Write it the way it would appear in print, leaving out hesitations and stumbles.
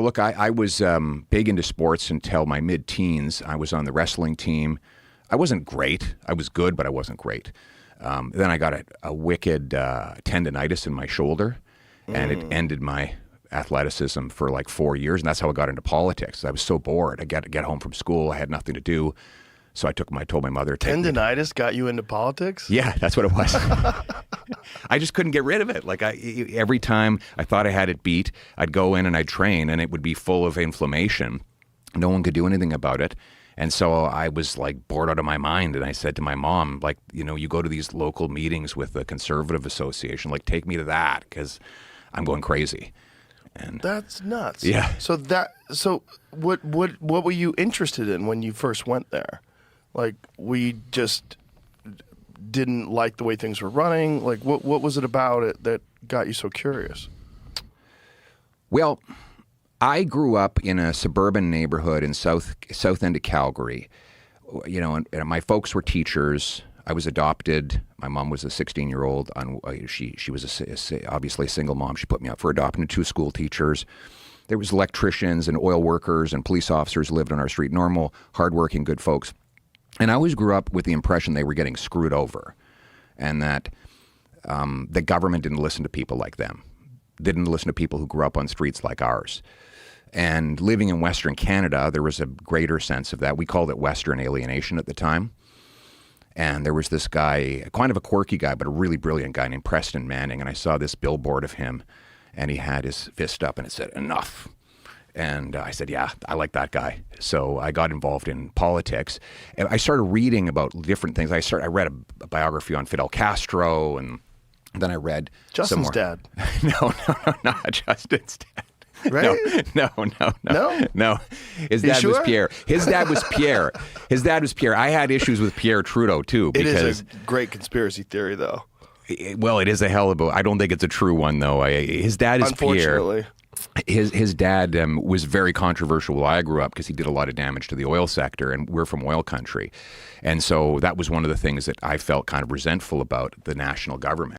Look, I was big into sports until my mid-teens. I was on the wrestling team. I wasn't great. I was good, but I wasn't great. Then I got a wicked tendonitis in my shoulder, and it ended my athleticism for like 4 years, and that's how I got into politics. I was so bored. I get home from school. I had nothing to do. So I told my mother. Tendonitis got you into politics? Yeah, that's what it was. I just couldn't get rid of it. Like every time I thought I had it beat, I'd go in and I'd train, and it would be full of inflammation. No one could do anything about it. And so I was like bored out of my mind. And I said to my mom, like, you go to these local meetings with the Conservative Association, like take me to that because I'm going crazy. And that's nuts. Yeah. So what were you interested in when you first went there? Like, we just didn't like the way things were running. Like, what was it about it that got you so curious? Well, I grew up in a suburban neighborhood in south end of Calgary. And my folks were teachers. I was adopted. My mom was a 16-year-old. She was obviously a single mom. She put me up for adopting 2 school teachers. There was electricians and oil workers and police officers who lived on our street. Normal, hardworking, good folks. And I always grew up with the impression they were getting screwed over, and that the government didn't listen to people like them, didn't listen to people who grew up on streets like ours. And living in Western Canada, there was a greater sense of that. We called it Western alienation at the time. And there was this guy, kind of a quirky guy, but a really brilliant guy named Preston Manning. And I saw this billboard of him, and he had his fist up, and it said, "Enough." And I said, yeah, I like that guy. So I got involved in politics. And I started reading about different things. I read a biography on Fidel Castro, and then I read Justin's some more. dad. No, not Justin's dad. Right? No. His dad was sure? Pierre. His dad was Pierre. I had issues with Pierre Trudeau, too. It because is a great conspiracy theory, though. Well, it is a hell of a... I don't think it's a true one, though. His dad is Pierre. Unfortunately. His dad was very controversial while I grew up because he did a lot of damage to the oil sector, and we're from oil country. And so that was one of the things that I felt kind of resentful about the national government.